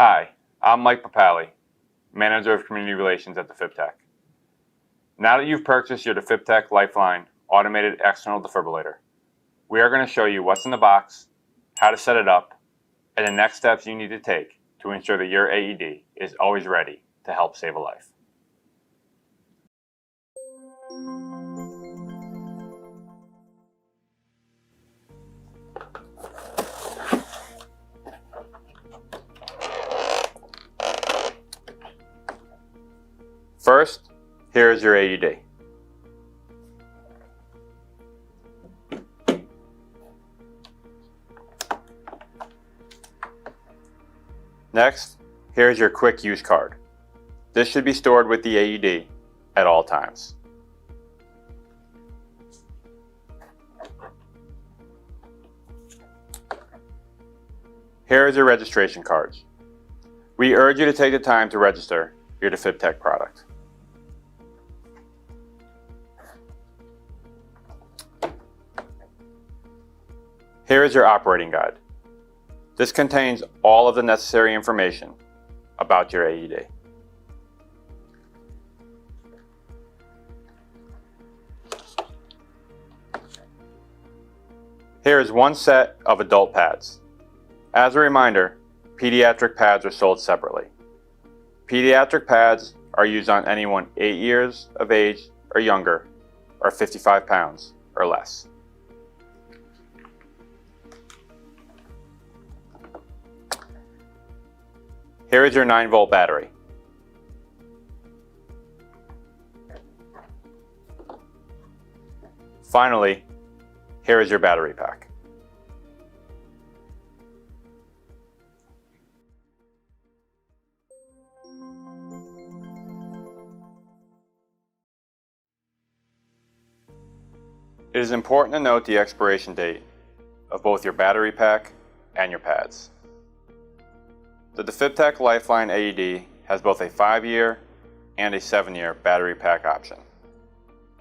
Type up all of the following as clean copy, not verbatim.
Hi, I'm Mike Papali, Manager of Community Relations at Defibtech. Now that you've purchased your Defibtech Lifeline automated external defibrillator, we are going to show you what's in the box, how to set it up, and the next steps you need to take to ensure that your AED is always ready to help save a life. First, here is your AED. Next, here is your quick use card. This should be stored with the AED at all times. Here is your registration cards. We urge you to take the time to register your Defibtech product. Here is your operating guide. This contains all of the necessary information about your AED. Here is one set of adult pads. As a reminder, pediatric pads are sold separately. Pediatric pads are used on anyone 8 years of age or younger, or 55 pounds or less. Here is your 9-volt battery. Finally, here is your battery pack. It is important to note the expiration date of both your battery pack and your pads. The Defibtech Lifeline AED has both a 5-year and a 7-year battery pack option.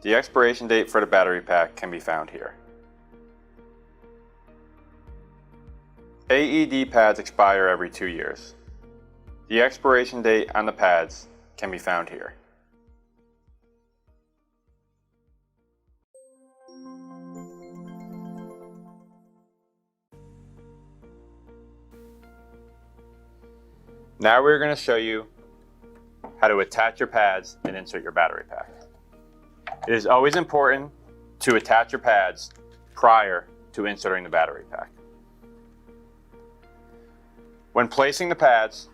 The expiration date for the battery pack can be found here. AED pads expire every 2 years. The expiration date on the pads can be found here. Now we're going to show you how to attach your pads and insert your battery pack. It is always important to attach your pads prior to inserting the battery pack. When placing the pads,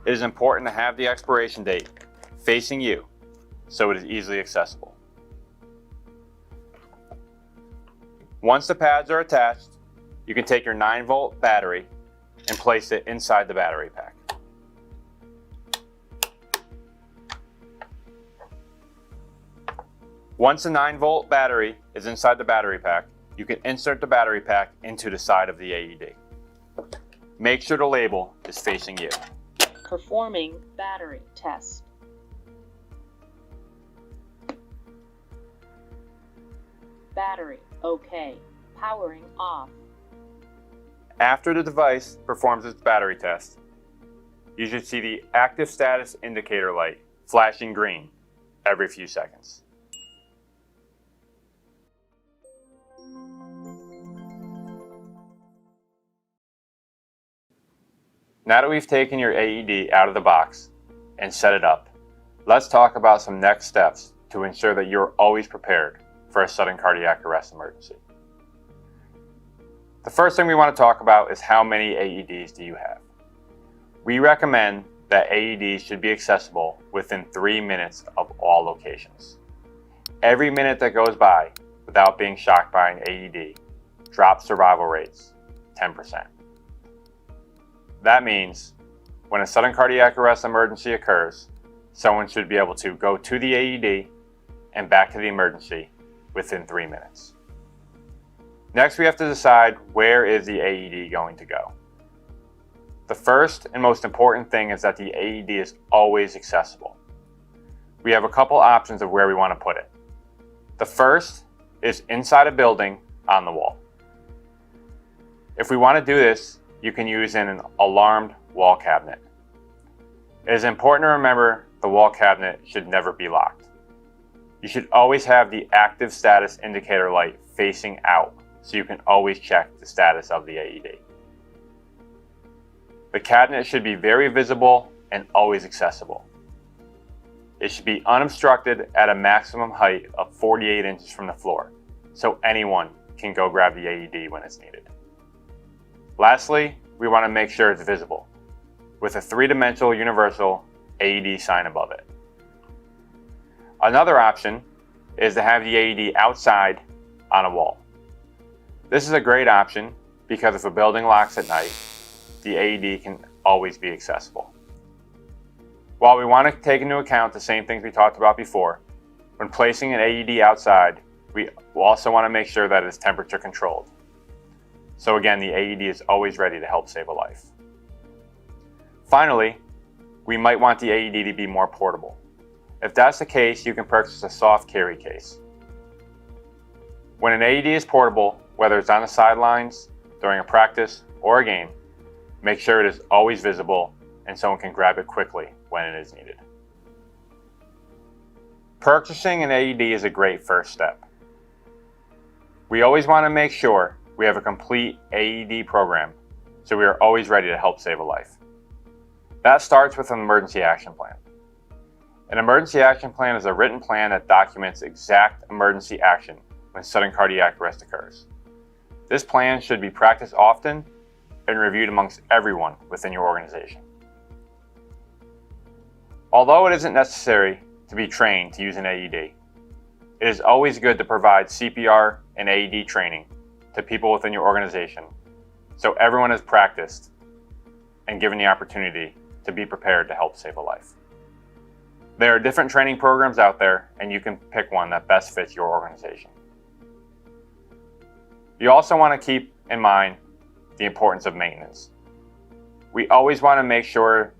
it is important to have the expiration date facing you so it is easily accessible. Once the pads are attached, you can take your 9-volt battery and place it inside the battery pack. Once the 9-volt battery is inside the battery pack, you can insert the battery pack into the side of the AED. Make sure the label is facing you. Performing battery test. Battery OK. Powering off. After the device performs its battery test, you should see the active status indicator light flashing green every few seconds. Now that we've taken your AED out of the box and set it up, let's talk about some next steps to ensure that you're always prepared for a sudden cardiac arrest emergency. The first thing we want to talk about is how many AEDs do you have? We recommend that AEDs should be accessible within 3 minutes of all locations. Every minute that goes by without being shocked by an AED drops survival rates 10%. That means when a sudden cardiac arrest emergency occurs, someone should be able to go to the AED and back to the emergency within 3 minutes. Next, we have to decide where is the AED going to go. The first and most important thing is that the AED is always accessible. We have a couple options of where we want to put it. The first is inside a building on the wall. If we want to do this, you can use an alarmed wall cabinet. It is important to remember the wall cabinet should never be locked. You should always have the active status indicator light facing out so you can always check the status of the AED. The cabinet should be very visible and always accessible. It should be unobstructed at a maximum height of 48 inches from the floor, so anyone can go grab the AED when it's needed. Lastly, we want to make sure it's visible, with a three-dimensional universal AED sign above it. Another option is to have the AED outside on a wall. This is a great option because if a building locks at night, the AED can always be accessible. While we want to take into account the same things we talked about before, when placing an AED outside, we also want to make sure that it's temperature controlled. So again, the AED is always ready to help save a life. Finally, we might want the AED to be more portable. If that's the case, you can purchase a soft carry case. When an AED is portable, whether it's on the sidelines, during a practice, or a game, make sure it is always visible and someone can grab it quickly when it is needed. Purchasing an AED is a great first step. We always want to make sure we have a complete AED program so we are always ready to help save a life. That starts with an emergency action plan. An emergency action plan is a written plan that documents exact emergency action when sudden cardiac arrest occurs. This plan should be practiced often and reviewed amongst everyone within your organization. Although it isn't necessary to be trained to use an AED, it is always good to provide CPR and AED training to people within your organization so everyone is practiced and given the opportunity to be prepared to help save a life. There are different training programs out there, and you can pick one that best fits your organization. You also want to keep in mind the importance of maintenance. We always want to make sure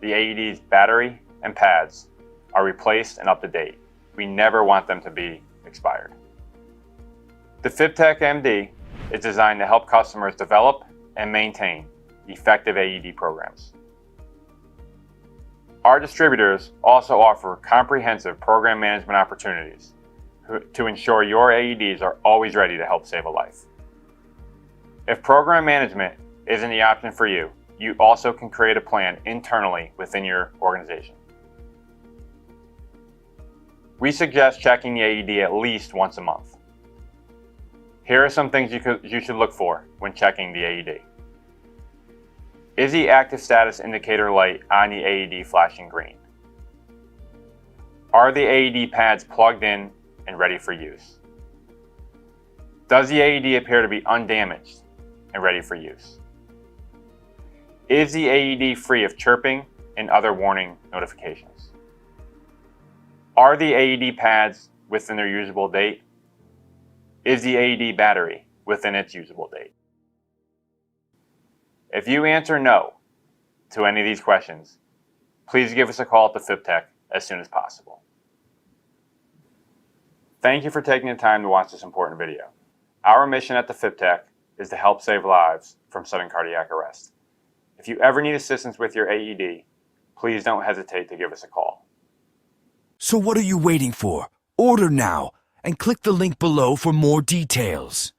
the AED's battery and pads are replaced and up to date. We never want them to be expired. Defibtech MD is designed to help customers develop and maintain effective AED programs. Our distributors also offer comprehensive program management opportunities to ensure your AEDs are always ready to help save a life. If program management isn't the option for you, you also can create a plan internally within your organization. We suggest checking the AED at least once a month. Here are some things you should look for when checking the AED. Is the active status indicator light on the AED flashing green? Are the AED pads plugged in and ready for use? Does the AED appear to be undamaged and ready for use? Is the AED free of chirping and other warning notifications? Are the AED pads within their usable date? Is the AED battery within its usable date? If you answer no to any of these questions, please give us a call at Defibtech as soon as possible. Thank you for taking the time to watch this important video. Our mission at Defibtech is to help save lives from sudden cardiac arrest. If you ever need assistance with your AED, please don't hesitate to give us a call. So what are you waiting for? Order now and click the link below for more details.